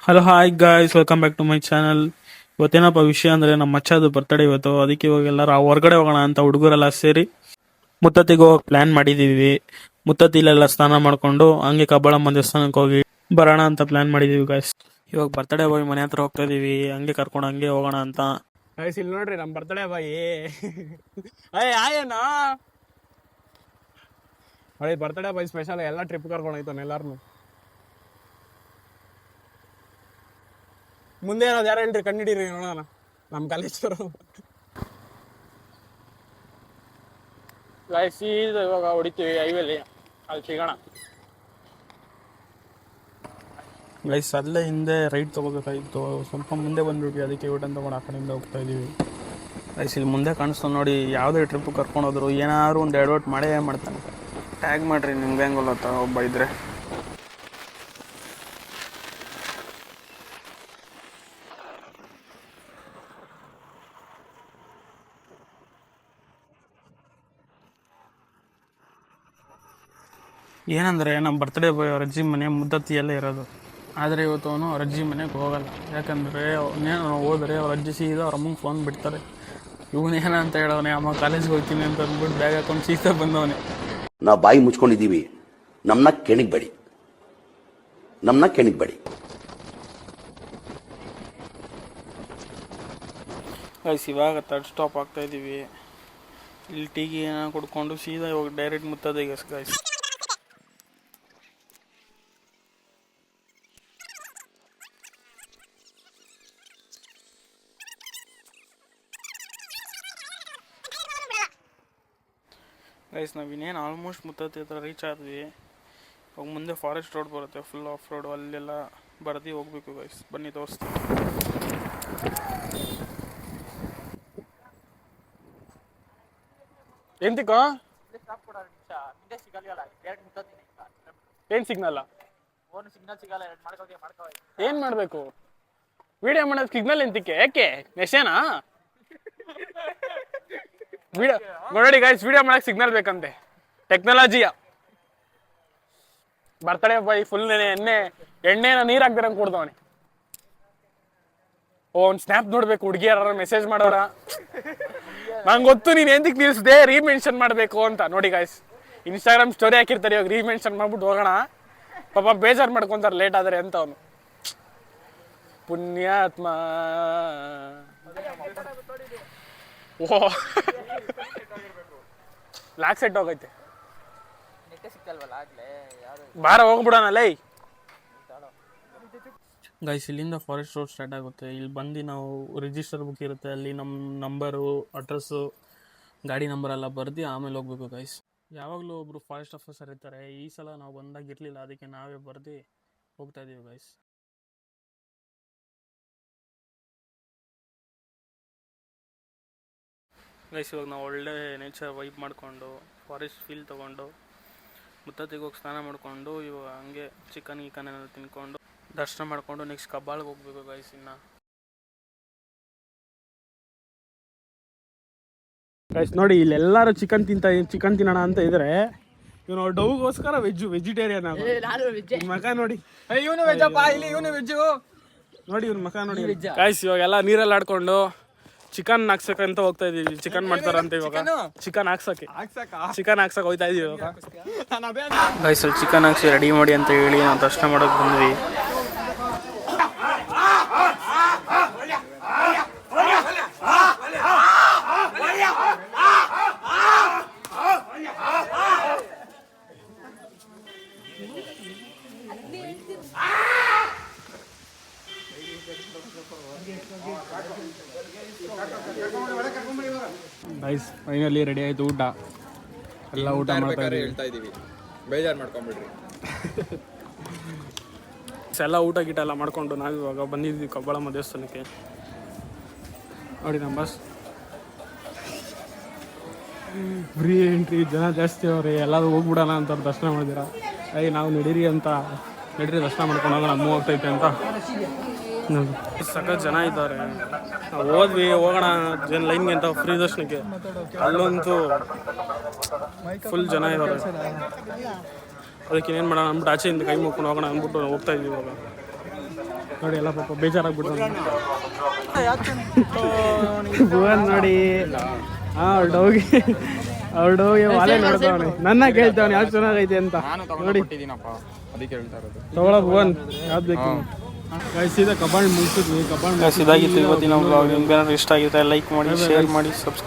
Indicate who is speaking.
Speaker 1: Hello hi guys, welcome back to my channel. ಇವತ್ತೇನಪ್ಪ ವಿಷಯ ಅಂದರೆ ನಮ್ಮ ಮಚ್ಚದು ಬರ್ತಡೇ ಇವತ್ತು. ಅದಕ್ಕೆ ಇವಾಗ ಎಲ್ಲರೂ ಹೊರಗಡೆ ಹೋಗೋಣ ಅಂತ ಹುಡುಗರೆಲ್ಲ ಸೇರಿ ಮುತ್ತತ್ತಿಗೆ ಹೋಗಿ ಪ್ಲ್ಯಾನ್ ಮಾಡಿದ್ದೀವಿ. ಮುತ್ತತ್ತಿಲೆಲ್ಲ ಸ್ನಾನ ಮಾಡಿಕೊಂಡು ಹಂಗೆ ಕಬ್ಬಾಳಮ್ಮ ದೇವಸ್ಥಾನಕ್ಕೆ ಹೋಗಿ ಬರೋಣ ಅಂತ ಪ್ಲ್ಯಾನ್ ಮಾಡಿದ್ದೀವಿ ಗಾಯ್ಸ್. ಇವಾಗ ಬರ್ತಡೇ ಬಾಯ್ ಮನೆ ಹತ್ರ ಹೋಗ್ತಾ ಇದೀವಿ, ಹಂಗೆ ಕರ್ಕೊಂಡು ಹಂಗೆ ಹೋಗೋಣ ಅಂತ.
Speaker 2: ಗೈಸ್ ಇಲ್ಲಿ ನೋಡ್ರಿ ನಮ್ಮ ಬರ್ತಡೇ ಬಾಯಿ. ಆಯೇನಾ ಹೊಳಿ ಬರ್ತಡೇ ಬಾಯ್ ಸ್ಪೆಷಲ್ ಎಲ್ಲ ಟ್ರಿಪ್ ಕರ್ಕೊಂಡು ಹೋಯ್ತಾನೆ ಎಲ್ಲಾರನು. ಮುಂದೆ ಏನಾದ್ರು ಯಾರು ಹೇಳ್ರಿ ಕಂಡಿಡೀರಿ ನೋಡೋಣ ನಮ್ಮ ಕಾಲೇಜರು. ಗೈಸ್ ಇವಾಗ ಹೊಡಿತೀವಿ ಹೈವೇಲಿ, ಅಲ್ಲಿ ಸಿಗೋಣ.
Speaker 1: ಗೈಸ್ ಅಲ್ಲೇ ಹಿಂದೆ ರೈಟ್ ತೊಗೋಬೇಕಾಗಿತ್ತು, ಸ್ವಲ್ಪ ಮುಂದೆ ಬಂದ್ಬಿಟ್ವಿ, ಅದಕ್ಕೆ ಯೂಟರ್ನ್ ತೊಗೊಂಡು ಆ ಕಡೆಯಿಂದ ಹೋಗ್ತಾ ಇದೀವಿ. ಗೈಸ್ ಇಲ್ಲಿ ಮುಂದೆ ಕಾಣಿಸ್ತಾನೆ ನೋಡಿ, ಯಾವುದೇ ಟ್ರಿಪ್ ಕರ್ಕೊಂಡು ಹೋದ್ರು ಏನಾದ್ರು ಒಂದು ಎಡವಟ್ ಮಾಡೇ ಮಾಡ್ತಾನೆ. ಟ್ಯಾಗ್ ಮಾಡಿರಿ ನಿಮ್ಗೆ ಹೆಂಗೊಲ್ಲತ್ತ ಒಬ್ಬ ಇದ್ರೆ. ಏನಂದರೆ ನಮ್ಮ ಬರ್ತಡೇ ಬಾಯ್ ಅವ್ರ ಅಜ್ಜಿ ಮನೆ ಮುದ್ದತ್ತಿಯಲ್ಲೇ ಇರೋದು. ಆದರೆ ಇವತ್ತು ಅವನು ಅವ್ರ ಅಜ್ಜಿ ಮನೆಗೆ ಹೋಗಲ್ಲ, ಯಾಕಂದರೆ ಅವನೇನು ಹೋದರೆ ಅವ್ರ ಅಜ್ಜಿ ಸೀದಾ ಅವ್ರ ಅಮ್ಮಗೆ ಫೋನ್ ಬಿಡ್ತಾರೆ. ಇವನೇನ ಅಂತ ಹೇಳವನೇ, ಅಮ್ಮ ಕಾಲೇಜ್ಗೆ ಹೋಗ್ತೀನಿ ಅಂತ ಅಂದ್ಬಿಟ್ಟು ಬ್ಯಾಗ್ ಹಾಕೊಂಡು ಸೀದಾ ಬಂದವನೇ.
Speaker 3: ನಾವು ಬಾಯಿ ಮುಚ್ಕೊಂಡಿದ್ದೀವಿ, ನಮ್ಮನ್ನ ಕೆಣಿಗ್ಬೇಡಿ.
Speaker 1: ಗೈಸ್ ಇವಾಗ ಥರ್ಡ್ ಸ್ಟಾಪ್ ಆಗ್ತಾ ಇದ್ದೀವಿ. ಇಲ್ಲಿ ಟೀಗೆ ಏನೋ ಕುಡ್ಕೊಂಡು ಸೀದಾ ಇವಾಗ ಡೈರೆಕ್ಟ್ ಮುತ್ತದೆ ಗೈಸ್. ಗೈಸ್ ನಾವು ಇನ್ನೇನು ಆಲ್ಮೋಸ್ಟ್ ಮುತ್ತತ್ತಿ ಹತ್ರ ರೀಚ್ ಆದ್ವಿ. ಇವಾಗ ಮುಂದೆ ಫಾರೆಸ್ಟ್ ರೋಡ್ ಬರುತ್ತೆ, ಫುಲ್ ಆಫ್ ರೋಡು, ಅಲ್ಲೆಲ್ಲ ಬರ್ದು ಹೋಗ್ಬೇಕು ಗೈಸ್. ಬನ್ನಿ ತೋರಿಸ್ತೀನಿ.
Speaker 2: ಎಂತಿಕೋ ಏನ್ ಸಿಗ್ನಲ್ಲ, ಏನ್ ಮಾಡ್ಬೇಕು? ವಿಡಿಯೋ ಮಾಡೋದು ಸಿಗ್ನಲ್ ಎಂತಿಕ್ಕೆ? ಯಾಕೆ ನೆಶೇನಾ? ವಿಡಿಯೋ ನೋಡಿ ಗೈಸ್, ವಿಡಿಯೋ ಮಾಡಕ್ ಸಿಗ್ನಲ್ ಬೇಕಂತೆ, ಟೆಕ್ನಾಲಜಿಯ. ಬರ್ತಡೇ ಬಾಯ್ ಫುಲ್ ಎಣ್ಣೆನ ನೀರ್ ಹಾಕ್ದಿರಂಗ್ ಕೊಡ್ದವನಿ. ಒಂದು ಸ್ನ್ಯಾಪ್ ನೋಡ್ಬೇಕು, ಹುಡುಗಿಯರ ಮೆಸೇಜ್ ಮಾಡೋರ. ನಂಗೆ ಗೊತ್ತು ನೀನ್ ಎಂದಕ್ಕೆ ನಿಲ್ಸ್ದೆ, ರೀಮೆನ್ಷನ್ ಮಾಡ್ಬೇಕು ಅಂತ. ನೋಡಿ ಗಾಯ್ಸ್, ಇನ್ಸ್ಟಾಗ್ರಾಮ್ ಸ್ಟೋರಿ ಹಾಕಿರ್ತಾರೆ, ಇವಾಗ ರೀಮೆನ್ಷನ್ ಮಾಡ್ಬಿಟ್ಟು ಹೋಗೋಣ. ಪಾಪ ಬೇಜಾರು ಮಾಡ್ಕೊಂತಾರೆ ಲೇಟ್ ಆದರೆ ಅಂತ ಅವನು. ಪುಣ್ಯಾತ್ಮ. ಓ ಲಾಕ್ ಸೆಟ್ ಹೋಗೈತೆ, ಬಾರ ಹೋಗ್ಬಿಡೋಣ ಲೈ.
Speaker 1: ಗೈಸ್ ಇಲ್ಲಿಂದ ಫಾರೆಸ್ಟ್ ರೋಡ್ ಸ್ಟಾರ್ಟ್ ಆಗುತ್ತೆ. ಇಲ್ಲಿ ಬಂದು ನಾವು ರಿಜಿಸ್ಟರ್ ಬುಕ್ ಇರುತ್ತೆ, ಅಲ್ಲಿ ನಮ್ಮ ನಂಬರು, ಅಡ್ರೆಸ್ಸು, ಗಾಡಿ ನಂಬರ್ ಎಲ್ಲ ಬರ್ದು ಆಮೇಲೆ ಹೋಗ್ಬೇಕು ಗೈಸ್. ಯಾವಾಗಲೂ ಒಬ್ಬರು ಫಾರೆಸ್ಟ್ ಆಫೀಸರ್ ಇರ್ತಾರೆ, ಈ ಸಲ ನಾವು ಬಂದಾಗ ಇರಲಿಲ್ಲ, ಅದಕ್ಕೆ ನಾವೇ ಬರ್ದು ಹೋಗ್ತಾ ಇದ್ದೀವಿ ಗೈಸ್. ಗೈಸ್ ಇವಾಗ ನಾವು ಒಳ್ಳೆ ನೇಚರ್ ವೈಪ್ ಮಾಡಿಕೊಂಡು ಫಾರೆಸ್ಟ್ ಫೀಲ್ ತೊಗೊಂಡು ಮುತ್ತತ್ತಿಗೆ ಹೋಗಿ ಸ್ನಾನ ಮಾಡಿಕೊಂಡು ಇವಾಗ ಹಂಗೆ ಚಿಕನ್ ಏನಾದ್ರು ತಿನ್ಕೊಂಡು ದರ್ಶನ ಮಾಡಿಕೊಂಡು ನೆಕ್ಸ್ಟ್ ಕಬ್ಬಾಳಿಗೆ ಹೋಗ್ಬೇಕು ಗೈಸ್.
Speaker 2: ಗೈಸ್ ನೋಡಿ, ಇಲ್ಲೆಲ್ಲರೂ ಚಿಕನ್ ತಿನ್ನೋಣ ಅಂತ ಇದ್ರೆ, ಇವನು ಡೌಗೋಸ್ಕರ ವೆಜಿಟೇರಿಯನ್ ಮಕ ನೋಡಿ. ಇವನು ವೆಜ್ಜಪ್ಪ, ಇಲ್ಲಿ ಇವನು ವೆಜ್ಜು ನೋಡಿ, ಇವ್ನ ಮಕ ನೋಡಿ. ಗೈಸ್ ಇವಾಗೆಲ್ಲ ನೀರಲ್ಲಿ ಆಡ್ಕೊಂಡು ಚಿಕನ್ ಹಾಕ್ಸಕ್ಕಂತ ಹೋಗ್ತಾ ಇದೀವಿ. ಚಿಕನ್ ಮಾಡ್ತಾರಂತ ಇವಾಗ, ಚಿಕನ್ ಹಾಕ್ಸಕ್ಕೆ ಹೋಗ್ತಾ ಇದೀವಿ ಇವಾಗ.
Speaker 1: ಗೈಸ್ ಅಲ್ಲಿ ಚಿಕನ್ ಹಾಕ್ಸಿ ರೆಡಿ ಮಾಡಿ ಅಂತ ಹೇಳಿ ನಾವು ದರ್ಶನ ಮಾಡೋಕೆ ಬಂದ್ವಿ.
Speaker 2: ಗೈಸ್ ಫೈನಲಿ ರೆಡಿ ಆಯ್ತು ಊಟ ಎಲ್ಲ. ಊಟ ಮಾಡ್ತಾ
Speaker 4: ಇದೀವಿ, ಬೇಜಾರು ಮಾಡ್ಕೊಂಡ್ಬಿಡ್ರಿ.
Speaker 2: ಎಲ್ಲ ಊಟ ಗೀಟ ಎಲ್ಲ ಮಾಡ್ಕೊಂಡು ನಾವು ಇವಾಗ ಬಂದಿದ್ವಿ ಕಬ್ಬಾಳಮ್ಮ ದೇವಸ್ಥಾನಕ್ಕೆ. ನೋಡಿ ನಮ್ಮ ಬಸ್ ಫ್ರೀ ಎಂಟ್ರಿ, ಜನ ಜಾಸ್ತಿ ಅವ್ರಿ, ಎಲ್ಲರೂ ಹೋಗ್ಬಿಡೋಣ ಅಂತ ದರ್ಶನ ಮಾಡಿದಿರ. ನಾವು ನಡೀರಿ ದರ್ಶನ ಮಾಡ್ಕೊಂಡು ಹೋಗೋಣ, ಮೂವ್ ಆಗ್ತೈತೆ ಅಂತ.
Speaker 1: ಸಖತ್ ಜನ ಇದ್ದಾರೆ. ನಾವು ಹೋಗೋಣ ಲೈನ್ಗೆ ಅಂತ ಫ್ರೀ ದರ್ಶನಕ್ಕೆ. ಅಲ್ಲಂತೂ ಫುಲ್ ಜನ ಇದ್ದಾರೆ. ಅದಕ್ಕೆ ಏನು ಮಾಡೋಣ ಅಂದ್ಬಿಟ್ಟು ಆಚೆಯಿಂದ ಕೈ ಮುಗ್ಕೊಂಡು ಹೋಗೋಣ ಅಂದ್ಬಿಟ್ಟು ಹೋಗ್ತಾ ಇದ್ದೀವಿ ಇವಾಗ.
Speaker 2: ನೋಡಿ ಎಲ್ಲ ಪಾಪ ಬೇಜಾರಾಗ್ಬಿಟ್ಟು ಭುವನ್ ನೋಡಿ ಅವ್ರ ಡೌಗೆ ವಾಲೆ ನೋಡ್ತಾವನೆ ನನ್ನ ಕೇಳ್ತಾವನೆ ಯಾವ್ದು ಚೆನ್ನಾಗೈತೆ ಅಂತ ನೋಡಿ
Speaker 4: ಅದಕ್ಕೆ ಹೇಳ್ತಾ ಇರೋದು
Speaker 2: ತಗೊಳ ಭುವನ್ ಯಾವ್ದು ಬೇಕು ಸೀದಾ ಕಬಾಂಡ್ ಮುಗಿಸಿದ್ವಿ ಕಬಾಂಡ್
Speaker 1: ಇದಾಗಿತ್ತು ಇವತ್ತಿನ ವ್ಲಾಗ್. ನಿಮ್ಗೆ ಏನಾದ್ರು ಇಷ್ಟ ಆಗಿದ್ರೆ ಲೈಕ್ ಮಾಡಿ, ಶೇರ್ ಮಾಡಿ, ಸಬ್ಸ್ಕ್ರೈಬ್